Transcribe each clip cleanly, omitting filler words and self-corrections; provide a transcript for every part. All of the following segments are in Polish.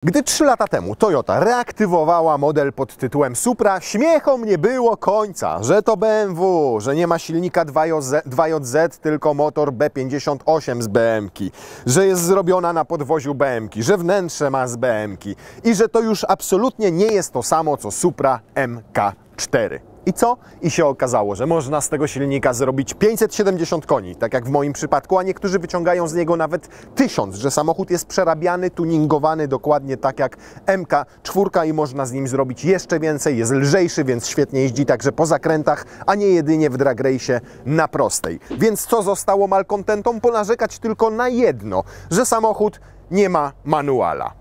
Gdy 3 lata temu Toyota reaktywowała model pod tytułem Supra, śmiechom nie było końca, że to BMW, że nie ma silnika 2JZ, tylko motor B58 z BM-ki, że jest zrobiona na podwoziu BM-ki, że wnętrze ma z BM-ki i że to już absolutnie nie jest to samo co Supra MK4. I co? I się okazało, że można z tego silnika zrobić 570 koni, tak jak w moim przypadku, a niektórzy wyciągają z niego nawet 1000, że samochód jest przerabiany, tuningowany dokładnie tak jak MK4 i można z nim zrobić jeszcze więcej, jest lżejszy, więc świetnie jeździ także po zakrętach, a nie jedynie w drag race'ie na prostej. Więc co zostało malkontentom? Ponarzekać tylko na jedno, że samochód nie ma manuala.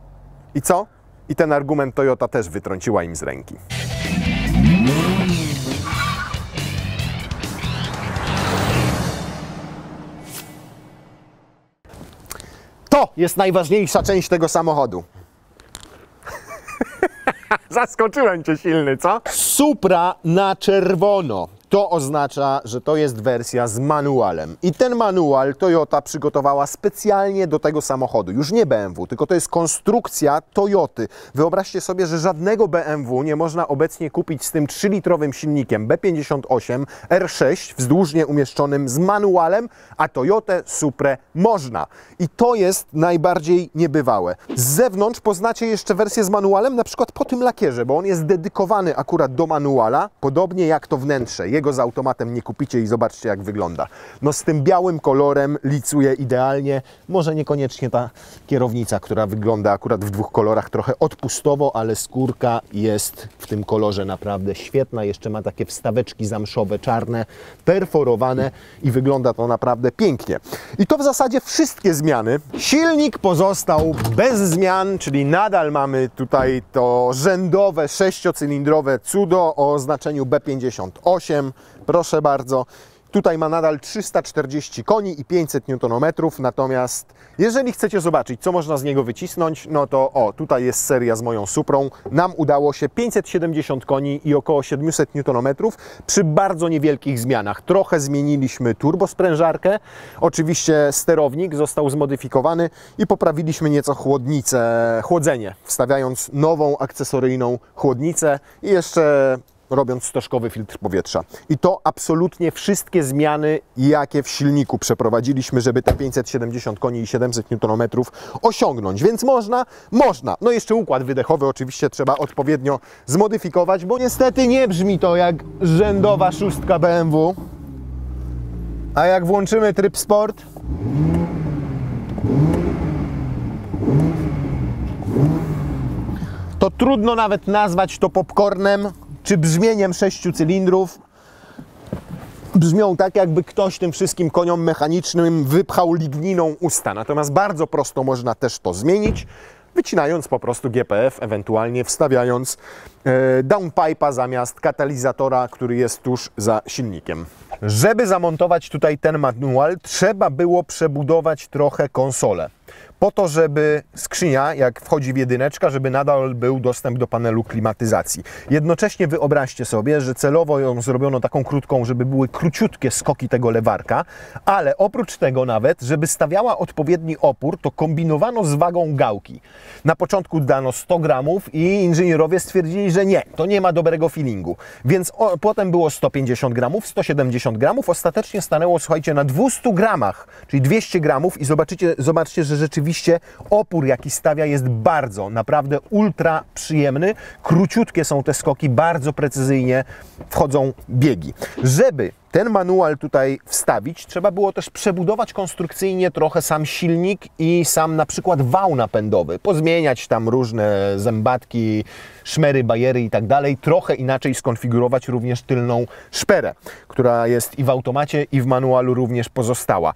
I co? I ten argument Toyota też wytrąciła im z ręki. To jest najważniejsza część tego samochodu. Zaskoczyłem Cię silny, co? Supra na czerwono. To oznacza, że to jest wersja z manualem. I ten manual Toyota przygotowała specjalnie do tego samochodu. Już nie BMW, tylko to jest konstrukcja Toyoty. Wyobraźcie sobie, że żadnego BMW nie można obecnie kupić z tym 3-litrowym silnikiem B58 R6 wzdłużnie umieszczonym z manualem, a Toyotę Suprę można. I to jest najbardziej niebywałe. Z zewnątrz poznacie jeszcze wersję z manualem, na przykład po tym lakierze, bo on jest dedykowany akurat do manuala, podobnie jak to wnętrze. Jego z automatem nie kupicie i zobaczcie, jak wygląda. No z tym białym kolorem licuje idealnie. Może niekoniecznie ta kierownica, która wygląda akurat w 2 kolorach trochę odpustowo, ale skórka jest w tym kolorze naprawdę świetna. Jeszcze ma takie wstaweczki zamszowe, czarne, perforowane i wygląda to naprawdę pięknie. I to w zasadzie wszystkie zmiany. Silnik pozostał bez zmian, czyli nadal mamy tutaj to rzędowe 6-cylindrowe cudo o oznaczeniu B58. Proszę bardzo. Tutaj ma nadal 340 koni i 500 Nm, natomiast jeżeli chcecie zobaczyć, co można z niego wycisnąć, no to tutaj jest seria z moją Suprą. Nam udało się 570 koni i około 700 Nm przy bardzo niewielkich zmianach. Trochę zmieniliśmy turbosprężarkę, oczywiście sterownik został zmodyfikowany i poprawiliśmy nieco chłodzenie, wstawiając nową akcesoryjną chłodnicę i jeszcze robiąc stożkowy filtr powietrza. I to absolutnie wszystkie zmiany, jakie w silniku przeprowadziliśmy, żeby te 570 koni i 700 Nm osiągnąć. Więc można. No jeszcze układ wydechowy oczywiście trzeba odpowiednio zmodyfikować, bo niestety nie brzmi to jak rzędowa 6 BMW. A jak włączymy tryb sport, to trudno nawet nazwać to popcornem czy brzmieniem 6 cylindrów. Brzmią tak, jakby ktoś tym wszystkim koniom mechanicznym wypchał ligniną usta. Natomiast bardzo prosto można też to zmienić, wycinając po prostu GPF, ewentualnie wstawiając downpipe'a zamiast katalizatora, który jest tuż za silnikiem. Żeby zamontować tutaj ten manual, trzeba było przebudować trochę konsolę. Po to, żeby skrzynia, jak wchodzi w jedyneczka, żeby nadal był dostęp do panelu klimatyzacji. Jednocześnie wyobraźcie sobie, że celowo ją zrobiono taką krótką, żeby były króciutkie skoki tego lewarka, ale oprócz tego nawet, żeby stawiała odpowiedni opór, to kombinowano z wagą gałki. Na początku dano 100 gramów i inżynierowie stwierdzili, że nie, to nie ma dobrego feelingu. Więc potem było 150 gramów, 170 gramów, ostatecznie stanęło, słuchajcie, na 200 gramach, czyli 200 gramów i zobaczcie, że rzeczywiście opór, jaki stawia, jest naprawdę ultra przyjemny. Króciutkie są te skoki, bardzo precyzyjnie wchodzą biegi. Żeby ten manual tutaj wstawić, trzeba było też przebudować konstrukcyjnie trochę sam silnik i sam na przykład wał napędowy. Pozmieniać tam różne zębatki, szmery, bajery i tak dalej. Trochę inaczej skonfigurować również tylną szperę, która jest i w automacie, i w manualu również pozostała.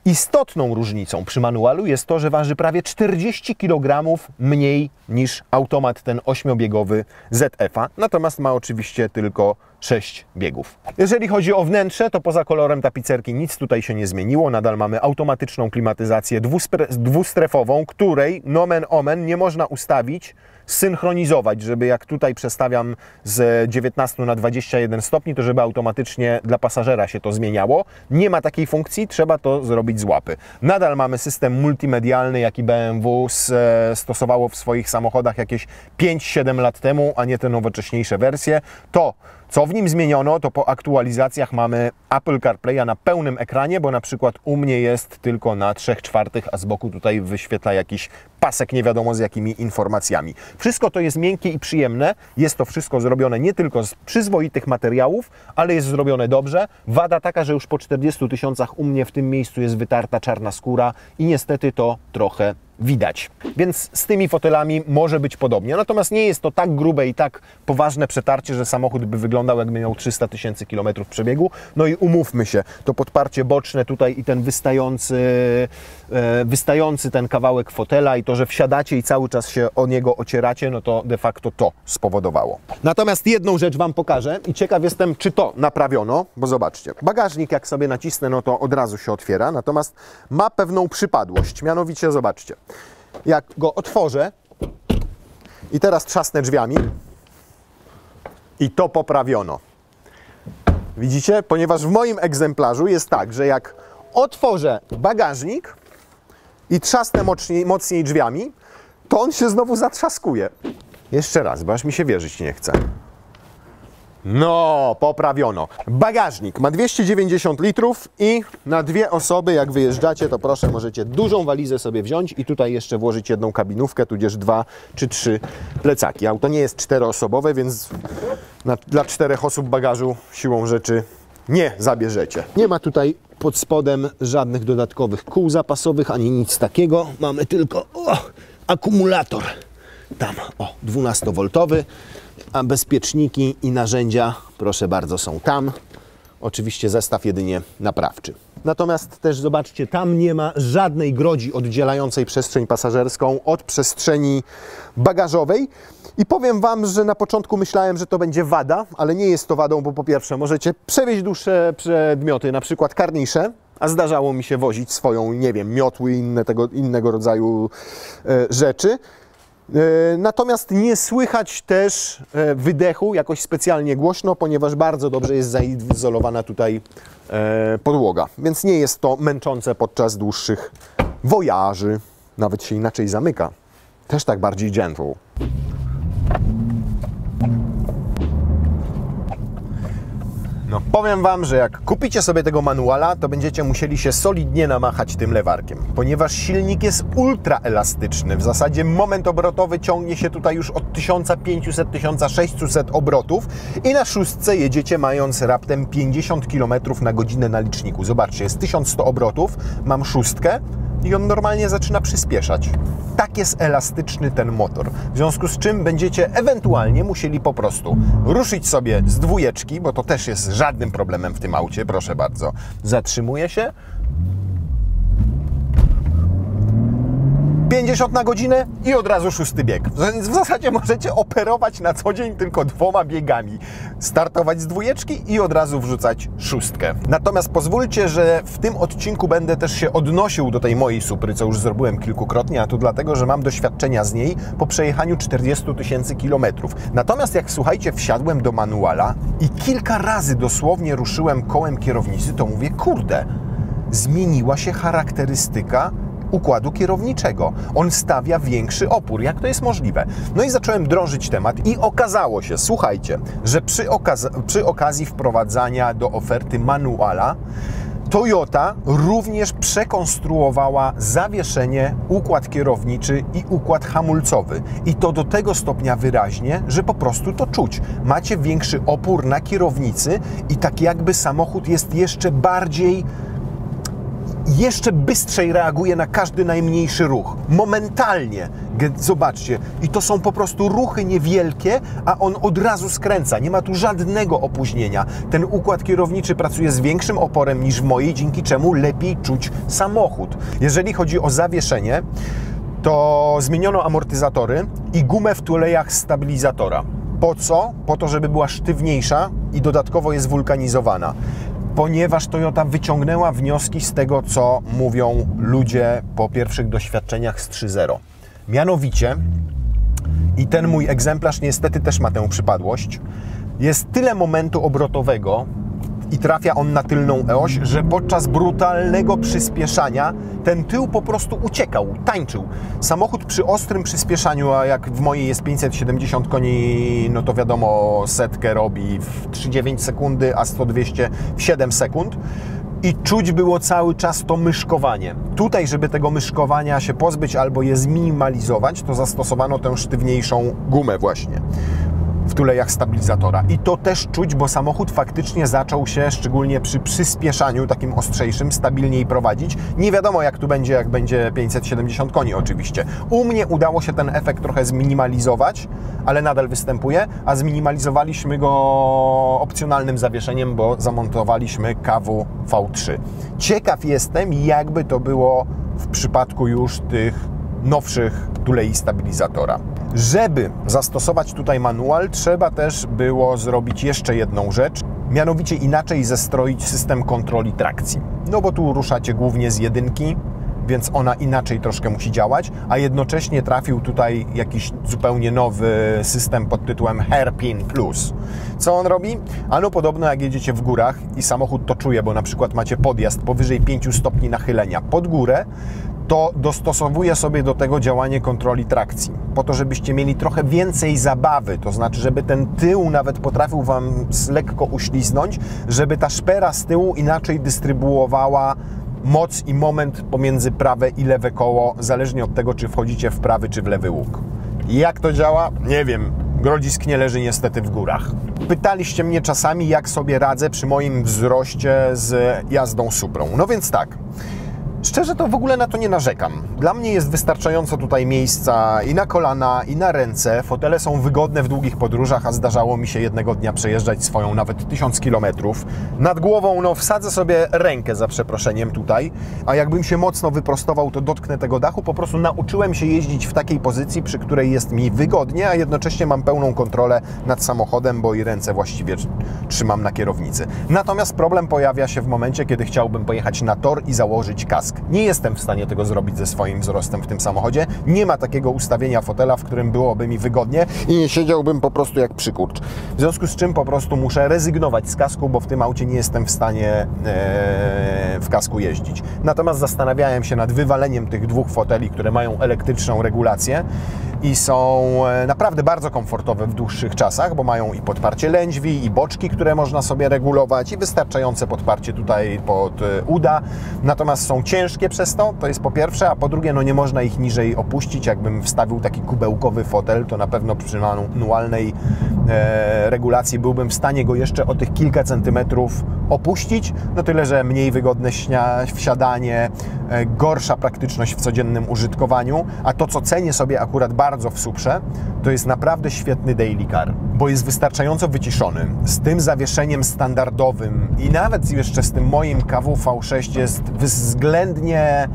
Istotną różnicą przy manualu jest to, że waży prawie 40 kg mniej niż automat ten 8-biegowy ZF-a, natomiast ma oczywiście tylko 6 biegów. Jeżeli chodzi o wnętrze, to poza kolorem tapicerki nic tutaj się nie zmieniło. Nadal mamy automatyczną klimatyzację dwustrefową, której nomen omen nie można ustawić synchronizować, żeby jak tutaj przestawiam z 19 na 21 stopni, to żeby automatycznie dla pasażera się to zmieniało. Nie ma takiej funkcji, trzeba to zrobić z łapy. Nadal mamy system multimedialny, jaki BMW stosowało w swoich samochodach jakieś 5-7 lat temu, a nie te nowocześniejsze wersje. To, co w nim zmieniono, to po aktualizacjach mamy Apple CarPlaya na pełnym ekranie, bo na przykład u mnie jest tylko na 3/4, a z boku tutaj wyświetla jakiś pasek nie wiadomo z jakimi informacjami. Wszystko to jest miękkie i przyjemne. Jest to wszystko zrobione nie tylko z przyzwoitych materiałów, ale jest zrobione dobrze. Wada taka, że już po 40 000 u mnie w tym miejscu jest wytarta czarna skóra i niestety to trochę widać. Więc z tymi fotelami może być podobnie. Natomiast nie jest to tak grube i tak poważne przetarcie, że samochód by wyglądał, jakby miał 300 000 km przebiegu. No i umówmy się, to podparcie boczne tutaj i ten wystający ten kawałek fotela i to, że wsiadacie i cały czas się o niego ocieracie, no to de facto to spowodowało. Natomiast jedną rzecz Wam pokażę i ciekaw jestem, czy to naprawiono, bo zobaczcie, bagażnik jak sobie nacisnę, no to od razu się otwiera, natomiast ma pewną przypadłość, mianowicie zobaczcie, jak go otworzę i teraz trzasnę drzwiami i to poprawiono. Widzicie? Ponieważ w moim egzemplarzu jest tak, że jak otworzę bagażnik i trzasnę mocniej drzwiami, to on się znowu zatrzaskuje. Jeszcze raz, bo aż mi się wierzyć nie chce. No, poprawiono. Bagażnik ma 290 litrów i na 2 osoby, jak wyjeżdżacie, to proszę, możecie dużą walizę sobie wziąć i tutaj jeszcze włożyć jedną kabinówkę, tudzież 2 czy 3 plecaki. Auto nie jest 4-osobowe, więc dla 4 osób bagażu siłą rzeczy nie zabierzecie. Nie ma tutaj pod spodem żadnych dodatkowych kół zapasowych, ani nic takiego. Mamy tylko akumulator. Tam, 12V, a bezpieczniki i narzędzia, proszę bardzo, są tam. Oczywiście zestaw jedynie naprawczy. Natomiast też zobaczcie, tam nie ma żadnej grodzi oddzielającej przestrzeń pasażerską od przestrzeni bagażowej. I powiem Wam, że na początku myślałem, że to będzie wada, ale nie jest to wadą, bo po pierwsze możecie przewieźć dłuższe przedmioty, na przykład karnisze, a zdarzało mi się wozić swoją, nie wiem, miotły i innego rodzaju rzeczy. Natomiast nie słychać też wydechu jakoś specjalnie głośno, ponieważ bardzo dobrze jest zaizolowana tutaj podłoga. Więc nie jest to męczące podczas dłuższych wojaży. Nawet się inaczej zamyka. Też tak bardziej gentle. No, powiem Wam, że jak kupicie sobie tego manuala, to będziecie musieli się solidnie namachać tym lewarkiem, ponieważ silnik jest ultra elastyczny. W zasadzie moment obrotowy ciągnie się tutaj już od 1500-1600 obrotów i na szóstce jedziecie mając raptem 50 km na godzinę na liczniku. Zobaczcie, jest 1100 obrotów, mam szóstkę i on normalnie zaczyna przyspieszać. Tak jest elastyczny ten motor. W związku z czym będziecie ewentualnie musieli po prostu ruszyć sobie z dwójeczki, bo to też jest żadnym problemem w tym aucie, proszę bardzo. Zatrzymuje się. 50 na godzinę i od razu szósty bieg. Więc w zasadzie możecie operować na co dzień tylko 2 biegami. Startować z dwójeczki i od razu wrzucać szóstkę. Natomiast pozwólcie, że w tym odcinku będę też się odnosił do tej mojej Supry, co już zrobiłem kilkukrotnie, a to dlatego, że mam doświadczenia z niej po przejechaniu 40 000 kilometrów. Natomiast jak, słuchajcie, wsiadłem do manuala i kilka razy dosłownie ruszyłem kołem kierownicy, to mówię, kurde, zmieniła się charakterystyka układu kierowniczego. On stawia większy opór. Jak to jest możliwe? No i zacząłem drążyć temat i okazało się, słuchajcie, że przy okazji wprowadzania do oferty manuala Toyota również przekonstruowała zawieszenie, układ kierowniczy i układ hamulcowy. I to do tego stopnia wyraźnie, że po prostu to czuć. Macie większy opór na kierownicy i tak jakby samochód jest jeszcze bystrzej reaguje na każdy najmniejszy ruch. Momentalnie. Zobaczcie. I to są po prostu ruchy niewielkie, a on od razu skręca. Nie ma tu żadnego opóźnienia. Ten układ kierowniczy pracuje z większym oporem niż w mojej, dzięki czemu lepiej czuć samochód. Jeżeli chodzi o zawieszenie, to zmieniono amortyzatory i gumę w tulejach stabilizatora. Po co? Po to, żeby była sztywniejsza i dodatkowo jest wulkanizowana. Ponieważ Toyota wyciągnęła wnioski z tego, co mówią ludzie po pierwszych doświadczeniach z 3.0. Mianowicie i ten mój egzemplarz niestety też ma tę przypadłość, jest tyle momentu obrotowego i trafia on na tylną oś, że podczas brutalnego przyspieszania ten tył po prostu uciekał, tańczył. Samochód przy ostrym przyspieszaniu, a jak w mojej jest 570 koni, no to wiadomo, setkę robi w 3,9 sekundy, a 100-200 w 7 sekund. I czuć było cały czas to myszkowanie. Tutaj, żeby tego myszkowania się pozbyć albo je zminimalizować, to zastosowano tę sztywniejszą gumę właśnie w tulejach stabilizatora. I to też czuć, bo samochód faktycznie zaczął się, szczególnie przy przyspieszaniu takim ostrzejszym, stabilniej prowadzić. Nie wiadomo, jak tu będzie, jak będzie 570 koni oczywiście. U mnie udało się ten efekt trochę zminimalizować, ale nadal występuje, a zminimalizowaliśmy go opcjonalnym zawieszeniem, bo zamontowaliśmy KW V3. Ciekaw jestem, jakby to było w przypadku już tych nowszych tulei stabilizatora. Żeby zastosować tutaj manual, trzeba też było zrobić jeszcze jedną rzecz, mianowicie inaczej zestroić system kontroli trakcji. No bo tu ruszacie głównie z jedynki, więc ona inaczej troszkę musi działać, a jednocześnie trafił tutaj jakiś zupełnie nowy system pod tytułem Hairpin Plus. Co on robi? Ano podobno jak jedziecie w górach i samochód to czuje, bo na przykład macie podjazd powyżej 5 stopni nachylenia pod górę, to dostosowuje sobie do tego działanie kontroli trakcji, po to, żebyście mieli trochę więcej zabawy, to znaczy, żeby ten tył nawet potrafił Wam lekko uśliznąć, żeby ta szpera z tyłu inaczej dystrybuowała moc i moment pomiędzy prawe i lewe koło, zależnie od tego, czy wchodzicie w prawy czy w lewy łuk. Jak to działa? Nie wiem. Grodzisk nie leży niestety w górach. Pytaliście mnie czasami, jak sobie radzę przy moim wzroście z jazdą Suprą. No więc tak. Szczerze to w ogóle na to nie narzekam. Dla mnie jest wystarczająco tutaj miejsca i na kolana, i na ręce. Fotele są wygodne w długich podróżach, a zdarzało mi się jednego dnia przejeżdżać swoją nawet 1000 km. Nad głową, no wsadzę sobie rękę za przeproszeniem tutaj, a jakbym się mocno wyprostował, to dotknę tego dachu. Po prostu nauczyłem się jeździć w takiej pozycji, przy której jest mi wygodnie, a jednocześnie mam pełną kontrolę nad samochodem, bo i ręce właściwie trzymam na kierownicy. Natomiast problem pojawia się w momencie, kiedy chciałbym pojechać na tor i założyć kask. Nie jestem w stanie tego zrobić ze swoim wzrostem w tym samochodzie. Nie ma takiego ustawienia fotela, w którym byłoby mi wygodnie i nie siedziałbym po prostu jak przykurcz. W związku z czym po prostu muszę rezygnować z kasku, bo w tym aucie nie jestem w stanie w kasku jeździć. Natomiast zastanawiałem się nad wywaleniem tych dwóch foteli, które mają elektryczną regulację i są naprawdę bardzo komfortowe w dłuższych czasach, bo mają i podparcie lędźwi, i boczki, które można sobie regulować, i wystarczające podparcie tutaj pod uda. Natomiast są ciężkie przez to, to jest po pierwsze, a po drugie, no nie można ich niżej opuścić. Jakbym wstawił taki kubełkowy fotel, to na pewno przy manualnej regulacji byłbym w stanie go jeszcze o tych kilka centymetrów opuścić. No tyle, że mniej wygodne wsiadanie, gorsza praktyczność w codziennym użytkowaniu, a to, co cenię sobie akurat bardzo w Suprze, to jest naprawdę świetny daily car, bo jest wystarczająco wyciszony. Z tym zawieszeniem standardowym i nawet jeszcze z tym moim KW V6 jest względnie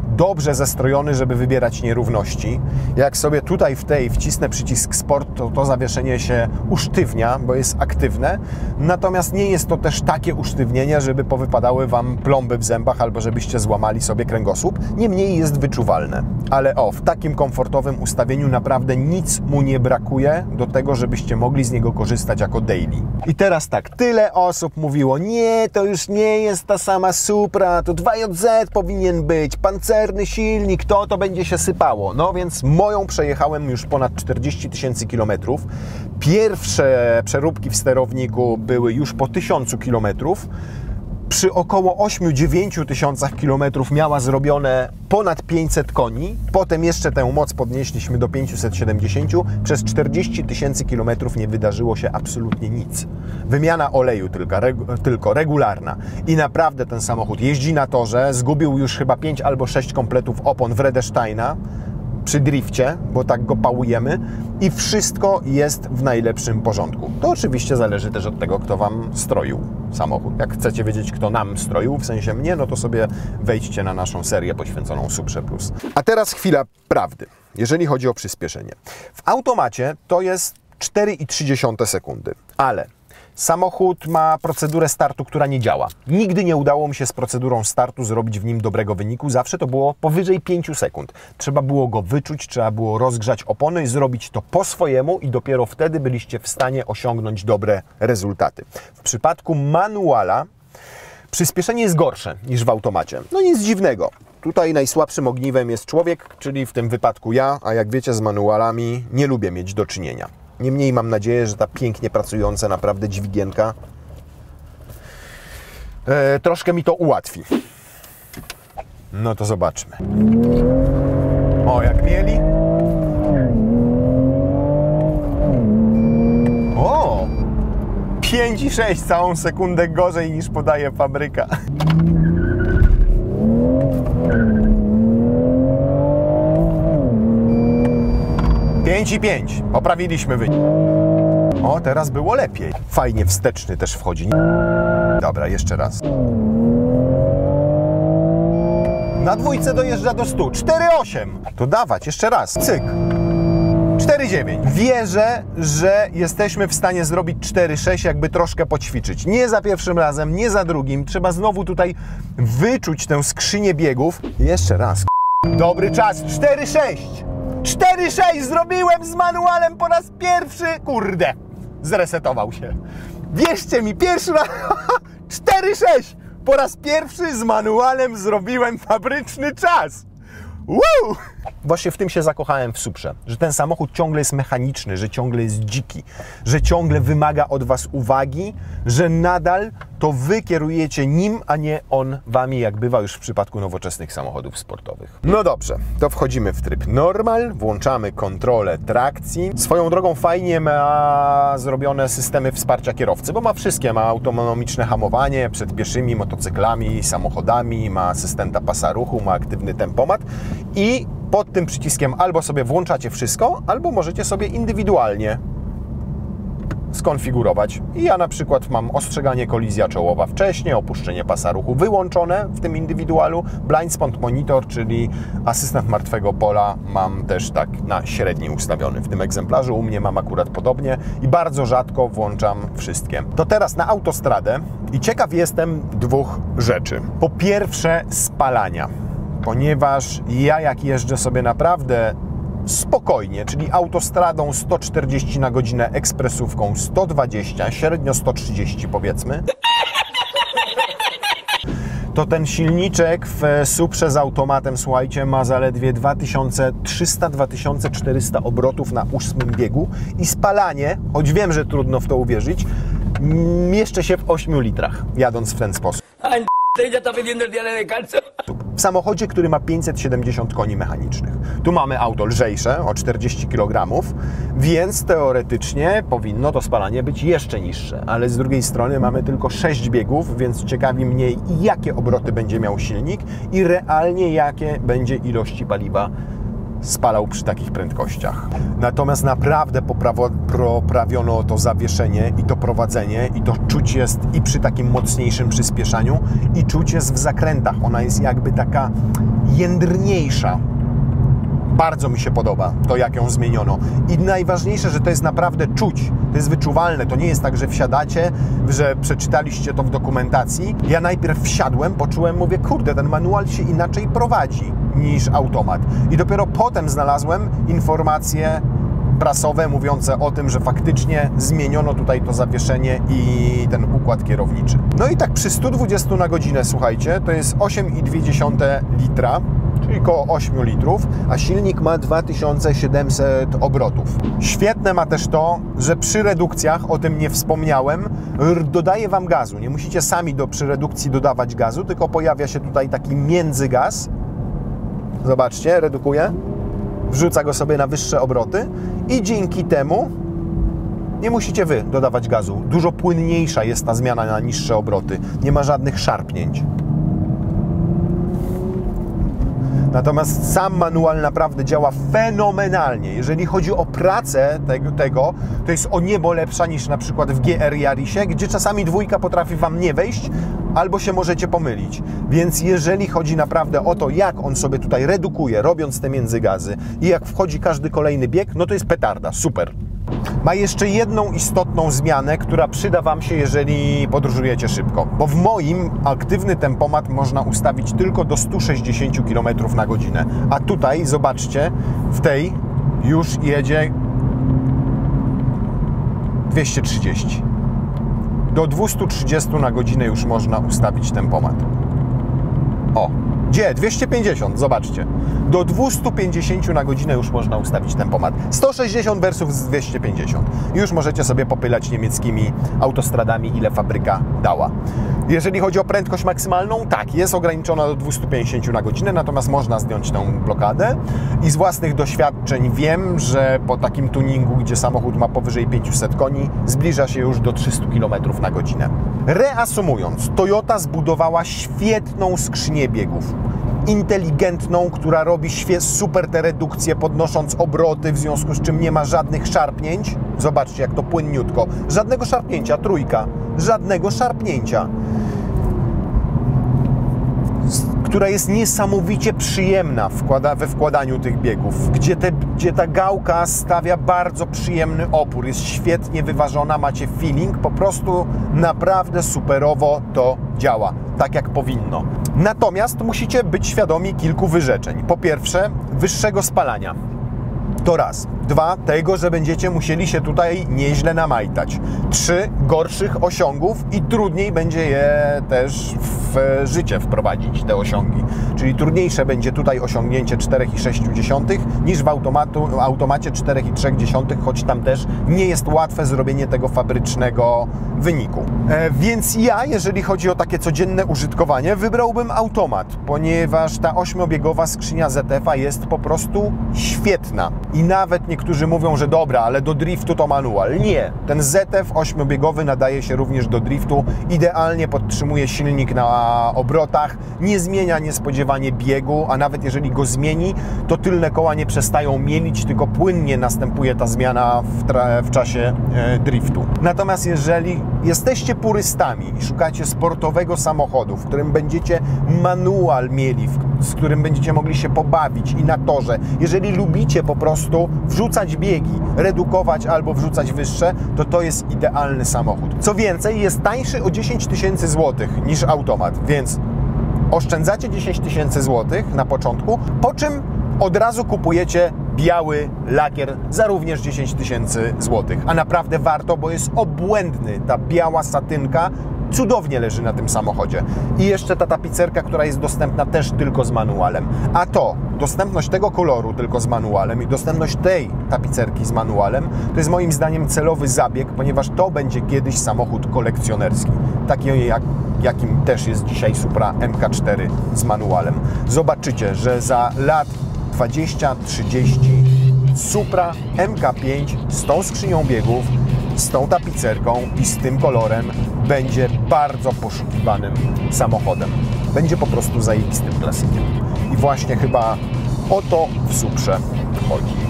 dobrze zestrojony, żeby wybierać nierówności. Jak sobie tutaj w tej wcisnę przycisk Sport, to zawieszenie się usztywnia, bo jest aktywne. Natomiast nie jest to też takie usztywnienie, żeby powypadały Wam plomby w zębach albo żebyście złamali sobie kręgosłup. Niemniej jest wyczuwalne. Ale w takim komfortowym ustawieniu naprawdę nic mu nie brakuje do tego, żebyście mogli z niego korzystać jako daily. I teraz tak, tyle osób mówiło, nie, to już nie jest ta sama Supra, to 2JZ powinien być, pancerny silnik, to będzie się sypało. No więc moją przejechałem już ponad 40 000 kilometrów. Pierwsze przeróbki w sterowniku były już po 1000 kilometrów. Przy około 8-9 tysiącach kilometrów miała zrobione ponad 500 koni. Potem jeszcze tę moc podnieśliśmy do 570. Przez 40 000 kilometrów nie wydarzyło się absolutnie nic. Wymiana oleju tylko regularna. I naprawdę ten samochód jeździ na torze. Zgubił już chyba 5 albo 6 kompletów opon Wredesteina przy drifcie, bo tak go pałujemy i wszystko jest w najlepszym porządku. To oczywiście zależy też od tego, kto Wam stroił samochód. Jak chcecie wiedzieć, kto nam stroił, w sensie mnie, no to sobie wejdźcie na naszą serię poświęconą Suprze Plus. A teraz chwila prawdy, jeżeli chodzi o przyspieszenie. W automacie to jest 4,3 sekundy, ale Samochód ma procedurę startu, która nie działa. Nigdy nie udało mi się z procedurą startu zrobić w nim dobrego wyniku. Zawsze to było powyżej 5 sekund. Trzeba było go wyczuć, trzeba było rozgrzać opony i zrobić to po swojemu i dopiero wtedy byliście w stanie osiągnąć dobre rezultaty. W przypadku manuala przyspieszenie jest gorsze niż w automacie. No nic dziwnego. Tutaj najsłabszym ogniwem jest człowiek, czyli w tym wypadku ja, a jak wiecie z manualami nie lubię mieć do czynienia. Niemniej mam nadzieję, że ta pięknie pracująca naprawdę dźwigienka troszkę mi to ułatwi. No to zobaczmy. O, jak mieli. O! 5,6, całą sekundę gorzej niż podaje fabryka. I 5. Poprawiliśmy wynik. O, teraz było lepiej. Fajnie wsteczny też wchodzi. Dobra, jeszcze raz. Na dwójce dojeżdża do 100. 4,8. To dawać, jeszcze raz. Cyk. 4,9. Wierzę, że jesteśmy w stanie zrobić 4,6, jakby troszkę poćwiczyć. Nie za pierwszym razem, nie za drugim. Trzeba znowu tutaj wyczuć tę skrzynię biegów. Jeszcze raz. Dobry czas. 4,6. 4,6 zrobiłem z manualem po raz pierwszy. Kurde, zresetował się. Wierzcie mi, pierwszy raz 4,6 po raz pierwszy z manualem zrobiłem fabryczny czas. Woo! Właśnie w tym się zakochałem w Suprze, że ten samochód ciągle jest mechaniczny, że ciągle jest dziki, że ciągle wymaga od Was uwagi, że nadal to Wy kierujecie nim, a nie on Wami, jak bywa już w przypadku nowoczesnych samochodów sportowych. No dobrze, to wchodzimy w tryb normal, włączamy kontrolę trakcji. Swoją drogą fajnie ma zrobione systemy wsparcia kierowcy, bo ma wszystkie, ma autonomiczne hamowanie przed pieszymi, motocyklami, samochodami, ma asystenta pasa ruchu, ma aktywny tempomat i pod tym przyciskiem albo sobie włączacie wszystko, albo możecie sobie indywidualnie skonfigurować. I ja na przykład mam ostrzeganie kolizja czołowa wcześniej, opuszczenie pasa ruchu wyłączone w tym indywidualu, blind spot monitor, czyli asystent martwego pola mam też tak na średni ustawiony w tym egzemplarzu. U mnie mam akurat podobnie i bardzo rzadko włączam wszystkie. To teraz na autostradę i ciekaw jestem dwóch rzeczy. Po pierwsze spalania. Ponieważ ja jak jeżdżę sobie naprawdę spokojnie, czyli autostradą 140 na godzinę, ekspresówką 120, średnio 130 powiedzmy, to ten silniczek w Suprze z automatem, słuchajcie, ma zaledwie 2300-2400 obrotów na 8 biegu i spalanie, choć wiem, że trudno w to uwierzyć, mieszczę się w 8 litrach, jadąc w ten sposób. W samochodzie, który ma 570 koni mechanicznych. Tu mamy auto lżejsze, o 40 kg, więc teoretycznie powinno to spalanie być jeszcze niższe. Ale z drugiej strony mamy tylko 6 biegów, więc ciekawi mnie, jakie obroty będzie miał silnik i realnie jakie będzie ilości paliwa spalał przy takich prędkościach. Natomiast naprawdę poprawiono to zawieszenie i to prowadzenie i to czuć jest i przy takim mocniejszym przyspieszaniu i czuć jest w zakrętach. Ona jest jakby taka jędrniejsza. Bardzo mi się podoba to, jak ją zmieniono. I najważniejsze, że to jest naprawdę czuć. To jest wyczuwalne. To nie jest tak, że wsiadacie, że przeczytaliście to w dokumentacji. Ja najpierw wsiadłem, poczułem, mówię, kurde, ten manual się inaczej prowadzi niż automat. I dopiero potem znalazłem informacje prasowe mówiące o tym, że faktycznie zmieniono tutaj to zawieszenie i ten układ kierowniczy. No i tak przy 120 na godzinę, słuchajcie, to jest 8,2 litra, czyli około 8 litrów, a silnik ma 2700 obrotów. Świetne ma też to, że przy redukcjach, o tym nie wspomniałem, dodaje Wam gazu. Nie musicie sami przy redukcji dodawać gazu, tylko pojawia się tutaj taki międzygaz. Zobaczcie, redukuje. Wrzuca go sobie na wyższe obroty i dzięki temu nie musicie Wy dodawać gazu. Dużo płynniejsza jest ta zmiana na niższe obroty. Nie ma żadnych szarpnięć. Natomiast sam manual naprawdę działa fenomenalnie. Jeżeli chodzi o pracę tego, to jest o niebo lepsza niż na przykład w GR Yarisie, gdzie czasami dwójka potrafi Wam nie wejść, albo się możecie pomylić. Więc jeżeli chodzi naprawdę o to, jak on sobie tutaj redukuje, robiąc te międzygazy i jak wchodzi każdy kolejny bieg, no to jest petarda, super. Ma jeszcze jedną istotną zmianę, która przyda Wam się, jeżeli podróżujecie szybko. Bo w moim aktywny tempomat można ustawić tylko do 160 km na godzinę. A tutaj, zobaczcie, w tej już jedzie 230. Do 230 na godzinę już można ustawić tempomat. O, gdzie? 250, zobaczcie. Do 250 na godzinę już można ustawić tempomat. 160 versus 250. Już możecie sobie popylać niemieckimi autostradami, ile fabryka dała. Jeżeli chodzi o prędkość maksymalną, tak, jest ograniczona do 250 na godzinę, natomiast można zdjąć tę blokadę. I z własnych doświadczeń wiem, że po takim tuningu, gdzie samochód ma powyżej 500 koni, zbliża się już do 300 km na godzinę. Reasumując, Toyota zbudowała świetną skrzynię biegów. Inteligentną, która robi super te redukcje, podnosząc obroty, w związku z czym nie ma żadnych szarpnięć. Zobaczcie, jak to płynniutko. Żadnego szarpnięcia, trójka. Żadnego szarpnięcia. Która jest niesamowicie przyjemna we wkładaniu tych biegów, gdzie ta gałka stawia bardzo przyjemny opór, jest świetnie wyważona, macie feeling, po prostu naprawdę superowo to działa, tak jak powinno. Natomiast musicie być świadomi kilku wyrzeczeń. Po pierwsze, wyższego spalania. To raz. 2. Tego, że będziecie musieli się tutaj nieźle namajtać. 3. Gorszych osiągów i trudniej będzie je też w życie wprowadzić, te osiągi. Czyli trudniejsze będzie tutaj osiągnięcie 4,6 niż w automacie 4,3, choć tam też nie jest łatwe zrobienie tego fabrycznego wyniku. Więc ja, jeżeli chodzi o takie codzienne użytkowanie, wybrałbym automat, ponieważ ta 8-biegowa skrzynia ZF-a jest po prostu świetna. I nawet niektórzy mówią, że dobra, ale do driftu to manual. Nie, ten ZF 8-biegowy nadaje się również do driftu, idealnie podtrzymuje silnik na obrotach, nie zmienia niespodziewanie biegu, a nawet jeżeli go zmieni, to tylne koła nie przestają mielić, tylko płynnie następuje ta zmiana w czasie driftu. Natomiast jeżeli jesteście purystami i szukacie sportowego samochodu, w którym będziecie manual mieli, z którym będziecie mogli się pobawić i na torze, jeżeli lubicie po prostu wrzucać biegi, redukować albo wrzucać wyższe, to jest idealny samochód. Co więcej, jest tańszy o 10 tysięcy złotych niż automat, więc oszczędzacie 10 tysięcy złotych na początku, po czym od razu kupujecie biały lakier za również 10 tysięcy złotych. A naprawdę warto, bo jest obłędny. Ta biała satynka cudownie leży na tym samochodzie. I jeszcze ta tapicerka, która jest dostępna też tylko z manualem. A to, dostępność tego koloru tylko z manualem i dostępność tej tapicerki z manualem, to jest moim zdaniem celowy zabieg, ponieważ to będzie kiedyś samochód kolekcjonerski. Taki jakim też jest dzisiaj Supra MK4 z manualem. Zobaczycie, że za lat 20-30 Supra MK5 z tą skrzynią biegów, z tą tapicerką i z tym kolorem będzie bardzo poszukiwanym samochodem. Będzie po prostu zajebistym klasykiem. I właśnie chyba o to w Suprze chodzi.